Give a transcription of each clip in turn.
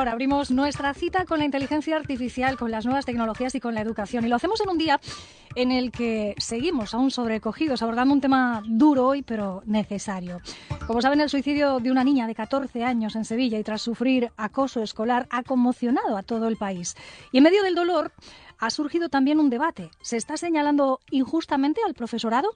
ahora abrimos nuestra cita con la inteligencia artificial, con las nuevas tecnologías y con la educación. Y lo hacemos en un día en el que seguimos aún sobrecogidos, abordando un tema duro hoy, pero necesario. Como saben, el suicidio de una niña de 14 años en Sevilla y tras sufrir acoso escolar ha conmocionado a todo el país. Y en medio del dolor ha surgido también un debate. ¿Se está señalando injustamente al profesorado?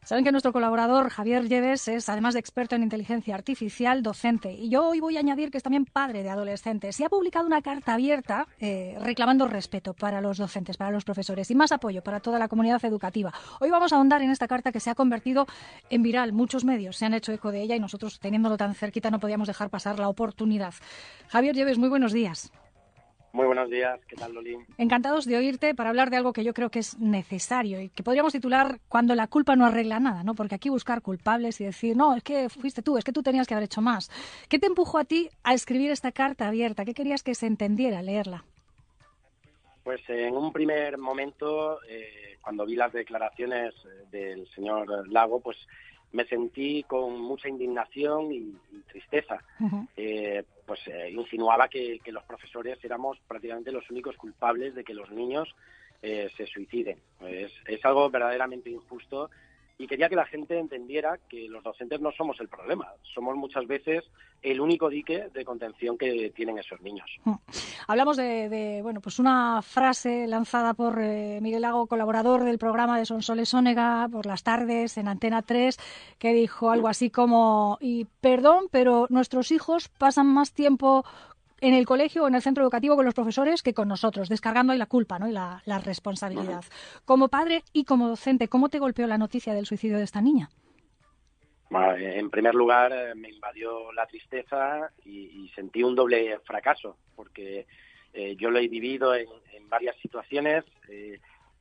Saben que nuestro colaborador Javier Lleves es, además de experto en inteligencia artificial, docente. Y yo hoy voy a añadir que es también padre de adolescentes. Y ha publicado una carta abierta reclamando respeto para los docentes, para los profesores y más apoyo para toda la comunidad educativa. Hoy vamos a ahondar en esta carta que se ha convertido en viral. Muchos medios se han hecho eco de ella y nosotros, teniéndolo tan cerquita, no podíamos dejar pasar la oportunidad. Javier Lleves, muy buenos días. Muy buenos días, ¿qué tal, Loli? Encantados de oírte para hablar de algo que yo creo que es necesario y que podríamos titular Cuando la culpa no arregla nada, ¿no? Porque aquí buscar culpables y decir, no, es que fuiste tú, es que tú tenías que haber hecho más. ¿Qué te empujó a ti a escribir esta carta abierta? ¿Qué querías que se entendiera al leerla? Pues en un primer momento, cuando vi las declaraciones del señor Lago, pues me sentí con mucha indignación y tristeza. Uh-huh. Insinuaba que los profesores éramos prácticamente los únicos culpables de que los niños se suiciden. Es algo verdaderamente injusto y quería que la gente entendiera que los docentes no somos el problema, somos muchas veces el único dique de contención que tienen esos niños. Hablamos de pues una frase lanzada por Miguel Lago, colaborador del programa de Sonsoles Onega por las tardes en Antena 3, que dijo algo así como, y perdón, pero nuestros hijos pasan más tiempo en el colegio o en el centro educativo con los profesores que con nosotros, descargando ahí la culpa, ¿no? Y la responsabilidad. Como padre y como docente, ¿cómo te golpeó la noticia del suicidio de esta niña? Bueno, en primer lugar, me invadió la tristeza y sentí un doble fracaso, porque yo lo he vivido en varias situaciones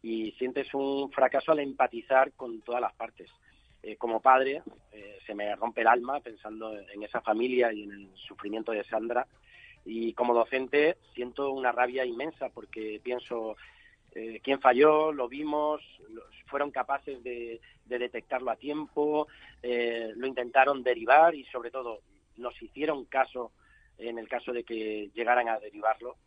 y sientes un fracaso al empatizar con todas las partes. Como padre, se me rompe el alma pensando en esa familia y en el sufrimiento de Sandra. Y como docente siento una rabia inmensa porque pienso, ¿quién falló? Lo vimos, fueron capaces de detectarlo a tiempo, lo intentaron derivar y sobre todo nos hicieron caso en el caso de que llegaran a derivarlo.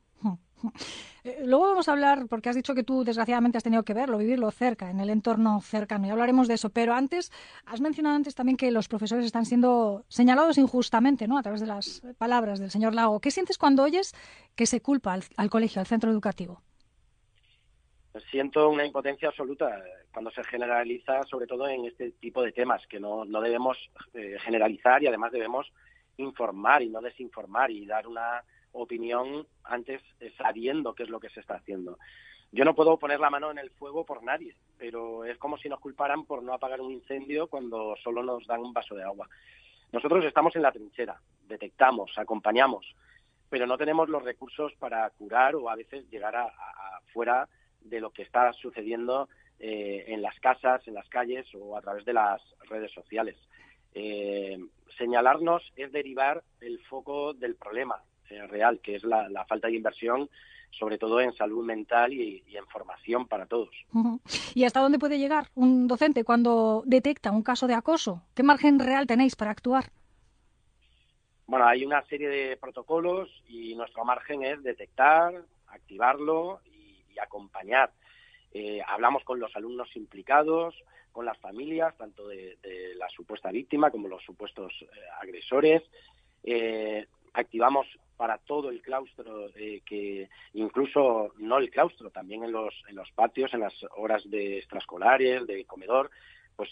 Luego vamos a hablar, porque has dicho que tú desgraciadamente has tenido que verlo, vivirlo cerca, en el entorno cercano, y hablaremos de eso. Pero antes, has mencionado antes también que los profesores están siendo señalados injustamente, ¿no? A través de las palabras del señor Lago. ¿Qué sientes cuando oyes que se culpa al colegio, al centro educativo? Siento una impotencia absoluta cuando se generaliza, sobre todo en este tipo de temas, que no debemos generalizar y además debemos informar y no desinformar y dar una opinión antes sabiendo qué es lo que se está haciendo. Yo no puedo poner la mano en el fuego por nadie, pero es como si nos culparan por no apagar un incendio cuando solo nos dan un vaso de agua. Nosotros estamos en la trinchera, detectamos, acompañamos, pero no tenemos los recursos para curar o a veces llegar a fuera de lo que está sucediendo en las casas, en las calles o a través de las redes sociales. Señalarnos es derivar el foco del problema real, que es la falta de inversión, sobre todo en salud mental y en formación para todos. Uh-huh. ¿Y hasta dónde puede llegar un docente cuando detecta un caso de acoso? ¿Qué margen real tenéis para actuar? Bueno, hay una serie de protocolos y nuestro margen es detectar, activarlo y acompañar. Hablamos con los alumnos implicados, con las familias, tanto de la supuesta víctima como los supuestos agresores. Activamos para todo el claustro, que incluso no el claustro, también en los patios, en las horas de extraescolares, de comedor, pues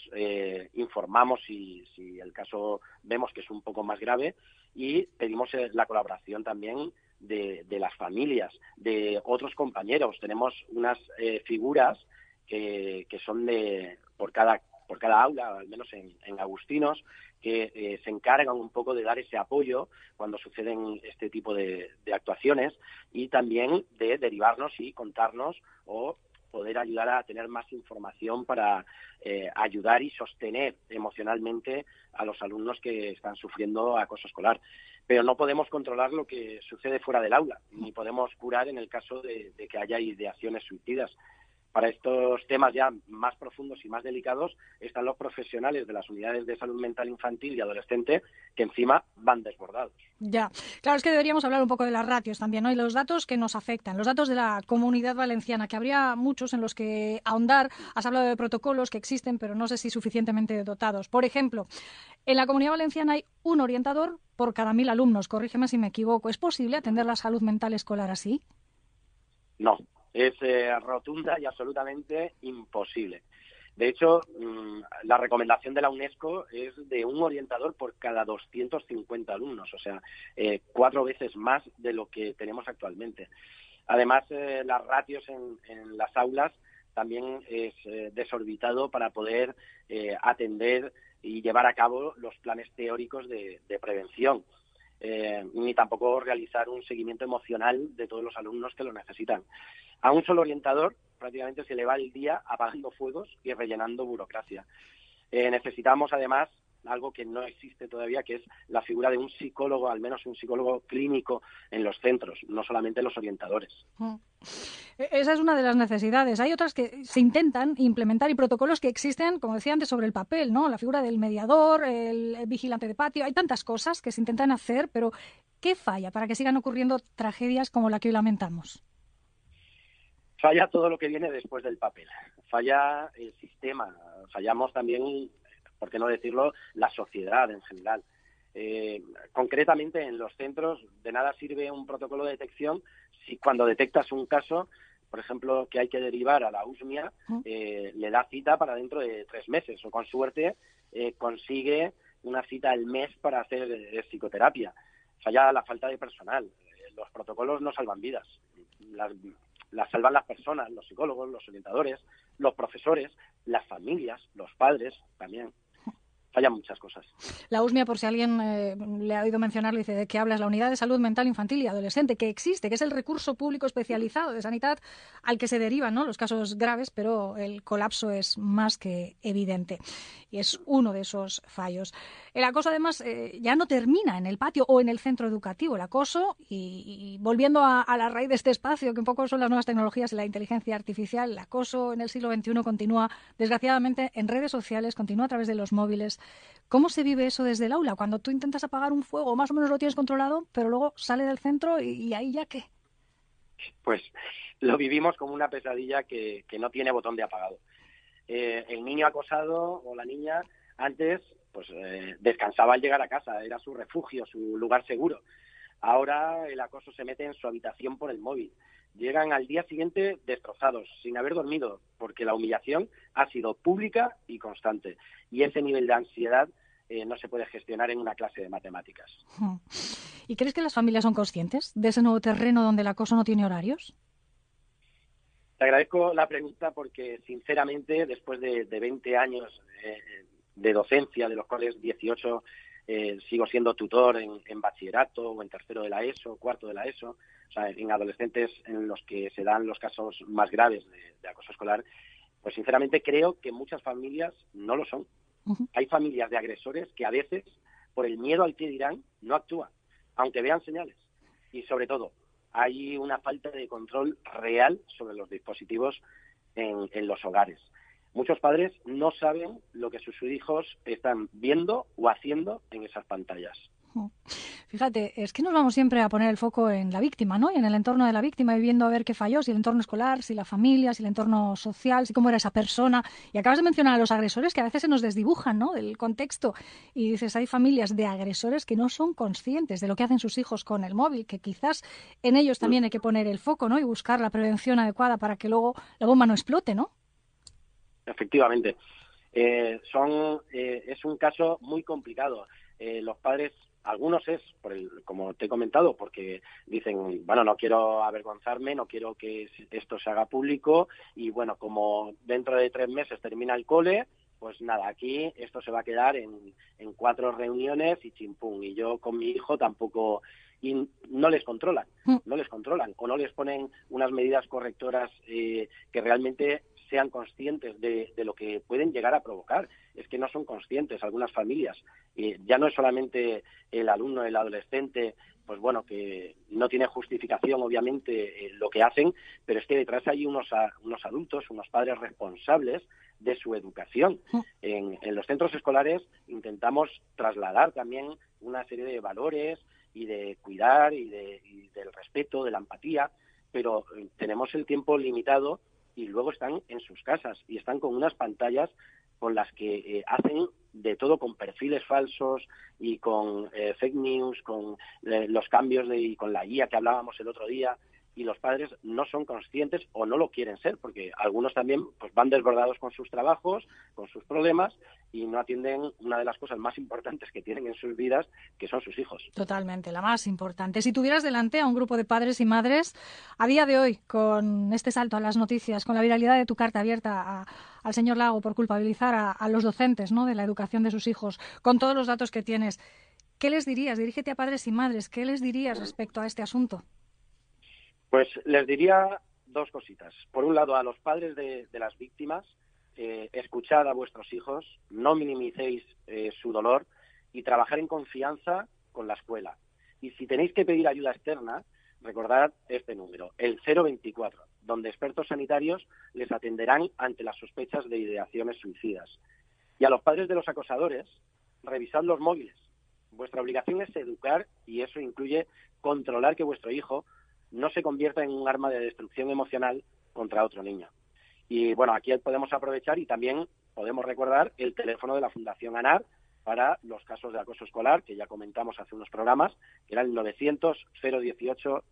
informamos si el caso vemos que es un poco más grave y pedimos la colaboración también de las familias, de otros compañeros. Tenemos unas figuras que son por cada aula, al menos en Agustinos, que se encargan un poco de dar ese apoyo cuando suceden este tipo de actuaciones y también de derivarnos y contarnos o poder ayudar a tener más información para ayudar y sostener emocionalmente a los alumnos que están sufriendo acoso escolar. Pero no podemos controlar lo que sucede fuera del aula, ni podemos curar en el caso de que haya ideaciones suicidas. Para estos temas ya más profundos y más delicados están los profesionales de las unidades de salud mental infantil y adolescente, que encima van desbordados. Ya, claro, es que deberíamos hablar un poco de las ratios también, ¿no? Y los datos que nos afectan, los datos de la Comunidad Valenciana, que habría muchos en los que ahondar. Has hablado de protocolos que existen, pero no sé si suficientemente dotados. Por ejemplo, en la Comunidad Valenciana hay un orientador por cada 1.000 alumnos. Corrígeme si me equivoco. ¿Es posible atender la salud mental escolar así? No, es rotunda y absolutamente imposible. De hecho, la recomendación de la UNESCO es de un orientador por cada 250 alumnos, o sea, 4 veces más de lo que tenemos actualmente. Además, las ratios en las aulas también es desorbitado para poder atender y llevar a cabo los planes teóricos de prevención. Ni tampoco realizar un seguimiento emocional de todos los alumnos que lo necesitan. A un solo orientador prácticamente se le va el día apagando fuegos y rellenando burocracia. Necesitamos además algo que no existe todavía, que es la figura de un psicólogo, al menos un psicólogo clínico en los centros, no solamente los orientadores. Esa es una de las necesidades. Hay otras que se intentan implementar y protocolos que existen, como decía antes, sobre el papel, ¿no? La figura del mediador, el vigilante de patio. Hay tantas cosas que se intentan hacer, pero ¿qué falla para que sigan ocurriendo tragedias como la que hoy lamentamos? Falla todo lo que viene después del papel. Falla el sistema. Fallamos también, por qué no decirlo, la sociedad en general. Concretamente en los centros de nada sirve un protocolo de detección si cuando detectas un caso, por ejemplo, que hay que derivar a la USMIA, le da cita para dentro de 3 meses o con suerte consigue una cita al mes para hacer psicoterapia. Falla la falta de personal. Los protocolos no salvan vidas. Las salvan las personas, los psicólogos, los orientadores, los profesores, las familias, los padres también. Fallan muchas cosas. La USMIA, por si alguien le ha oído mencionarlo, dice de que hablas, la Unidad de Salud Mental Infantil y Adolescente, que existe, que es el recurso público especializado de sanidad al que se derivan, ¿no?, los casos graves, pero el colapso es más que evidente y es uno de esos fallos. El acoso, además, ya no termina en el patio o en el centro educativo. El acoso, y volviendo a la raíz de este espacio, que un poco son las nuevas tecnologías y la inteligencia artificial, el acoso en el siglo XXI continúa, desgraciadamente, en redes sociales, continúa a través de los móviles. ¿Cómo se vive eso desde el aula? Cuando tú intentas apagar un fuego, más o menos lo tienes controlado, pero luego sale del centro y ahí ya qué. Pues lo vivimos como una pesadilla que no tiene botón de apagado. El niño acosado o la niña antes pues descansaba al llegar a casa, era su refugio, su lugar seguro. Ahora el acoso se mete en su habitación por el móvil. Llegan al día siguiente destrozados, sin haber dormido, porque la humillación ha sido pública y constante. Y ese nivel de ansiedad no se puede gestionar en una clase de matemáticas. ¿Y crees que las familias son conscientes de ese nuevo terreno donde el acoso no tiene horarios? Te agradezco la pregunta porque, sinceramente, después de 20 años de docencia, de los cuales 18 sigo siendo tutor en bachillerato o en tercero de la ESO, cuarto de la ESO, o sea, en adolescentes en los que se dan los casos más graves de acoso escolar, pues sinceramente creo que muchas familias no lo son. Hay familias de agresores que a veces, por el miedo al que dirán, no actúan, aunque vean señales. Y sobre todo, hay una falta de control real sobre los dispositivos en los hogares. Muchos padres no saben lo que sus hijos están viendo o haciendo en esas pantallas. Fíjate, es que nos vamos siempre a poner el foco en la víctima, ¿no? Y en el entorno de la víctima, y viendo a ver qué falló, si el entorno escolar, si la familia, si el entorno social, si cómo era esa persona. Y acabas de mencionar a los agresores que a veces se nos desdibujan, ¿no?, del contexto. Y dices, hay familias de agresores que no son conscientes de lo que hacen sus hijos con el móvil, que quizás en ellos también hay que poner el foco, ¿no?, y buscar la prevención adecuada para que luego la bomba no explote, ¿no? Efectivamente. Es un caso muy complicado. Los padres, algunos es, como te he comentado, porque dicen, bueno, no quiero avergonzarme, no quiero que esto se haga público y, bueno, como dentro de 3 meses termina el cole, pues nada, aquí esto se va a quedar en 4 reuniones y chimpún. Y yo con mi hijo tampoco... Y no les controlan o no les ponen unas medidas correctoras que realmente sean conscientes de lo que pueden llegar a provocar. Es que no son conscientes algunas familias. Ya no es solamente el alumno, el adolescente, pues bueno, que no tiene justificación, obviamente, lo que hacen, pero es que detrás hay unos adultos, unos padres responsables de su educación. En los centros escolares intentamos trasladar también una serie de valores y de cuidar y del respeto, de la empatía, pero tenemos el tiempo limitado y luego están en sus casas y están con unas pantallas con las que hacen de todo, con perfiles falsos y con fake news, con los cambios y con la guía que hablábamos el otro día, y los padres no son conscientes o no lo quieren ser, porque algunos también pues van desbordados con sus trabajos, con sus problemas, y no atienden una de las cosas más importantes que tienen en sus vidas, que son sus hijos. Totalmente, la más importante. Si tuvieras delante a un grupo de padres y madres, a día de hoy, con este salto a las noticias, con la viralidad de tu carta abierta al señor Lago por culpabilizar a los docentes, ¿no?, de la educación de sus hijos, con todos los datos que tienes, ¿qué les dirías? Dirígete a padres y madres, ¿qué les dirías respecto a este asunto? Pues les diría dos cositas. Por un lado, a los padres de las víctimas, escuchad a vuestros hijos, no minimicéis su dolor y trabajar en confianza con la escuela. Y si tenéis que pedir ayuda externa, recordad este número, el 024, donde expertos sanitarios les atenderán ante las sospechas de ideaciones suicidas. Y a los padres de los acosadores, revisad los móviles. Vuestra obligación es educar, y eso incluye controlar que vuestro hijo no se convierta en un arma de destrucción emocional contra otro niño. Y bueno, aquí podemos aprovechar y también podemos recordar el teléfono de la Fundación ANAR para los casos de acoso escolar, que ya comentamos hace unos programas, que era el 900-018-018.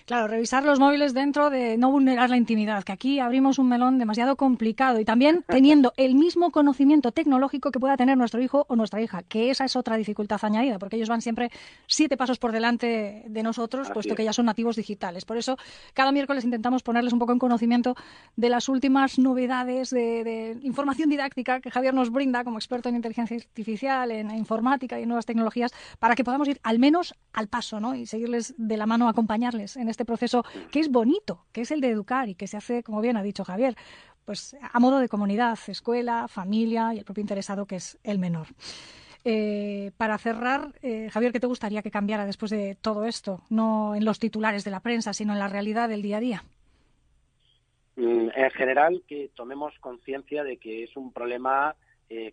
Claro, revisar los móviles dentro de no vulnerar la intimidad, que aquí abrimos un melón demasiado complicado, y también teniendo el mismo conocimiento tecnológico que pueda tener nuestro hijo o nuestra hija, que esa es otra dificultad añadida, porque ellos van siempre 7 pasos por delante de nosotros, puesto que ya son nativos digitales. Por eso, cada miércoles intentamos ponerles un poco en conocimiento de las últimas novedades de información didáctica que Javier nos brinda como experto en inteligencia artificial, en informática y en nuevas tecnologías, para que podamos ir al menos al paso, ¿no?, y seguirles de la mano, acompañarles en este proceso que es bonito, que es el de educar y que se hace, como bien ha dicho Javier, pues a modo de comunidad, escuela, familia y el propio interesado, que es el menor. Para cerrar, Javier, ¿qué te gustaría que cambiara después de todo esto? No en los titulares de la prensa, sino en la realidad del día a día. En general, que tomemos conciencia de que es un problema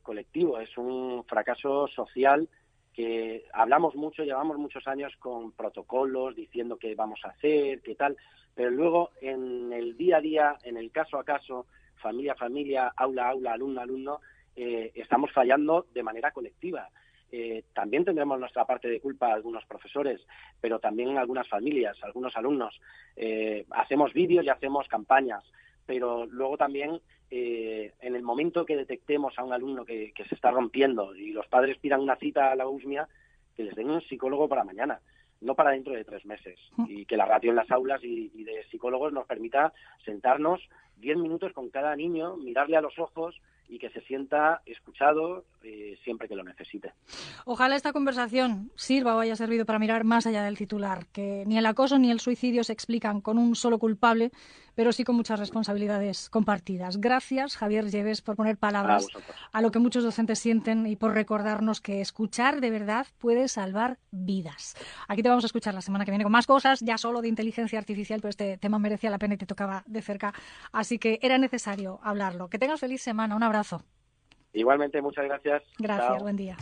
colectivo, es un fracaso social, que hablamos mucho, llevamos muchos años con protocolos diciendo qué vamos a hacer, qué tal, pero luego en el día a día, en el caso a caso, familia a familia, aula a aula, alumno a alumno, estamos fallando de manera colectiva. También tendremos nuestra parte de culpa algunos profesores, pero también algunas familias, algunos alumnos. Hacemos vídeos y hacemos campañas, pero luego también en el momento que detectemos a un alumno que se está rompiendo y los padres pidan una cita a la USMIA, que les den un psicólogo para mañana, no para dentro de 3 meses, y que la ratio en las aulas y de psicólogos nos permita sentarnos 10 minutos con cada niño, mirarle a los ojos y que se sienta escuchado siempre que lo necesite. Ojalá esta conversación sirva o haya servido para mirar más allá del titular, que ni el acoso ni el suicidio se explican con un solo culpable, pero sí con muchas responsabilidades compartidas. Gracias, Javier Lleves, por poner palabras a lo que muchos docentes sienten y por recordarnos que escuchar de verdad puede salvar vidas. Aquí te vamos a escuchar la semana que viene con más cosas, ya solo de inteligencia artificial, pero este tema merecía la pena y te tocaba de cerca, así que era necesario hablarlo. Que tengas feliz semana, un abrazo. Igualmente, muchas gracias. Gracias, Chao. buen día.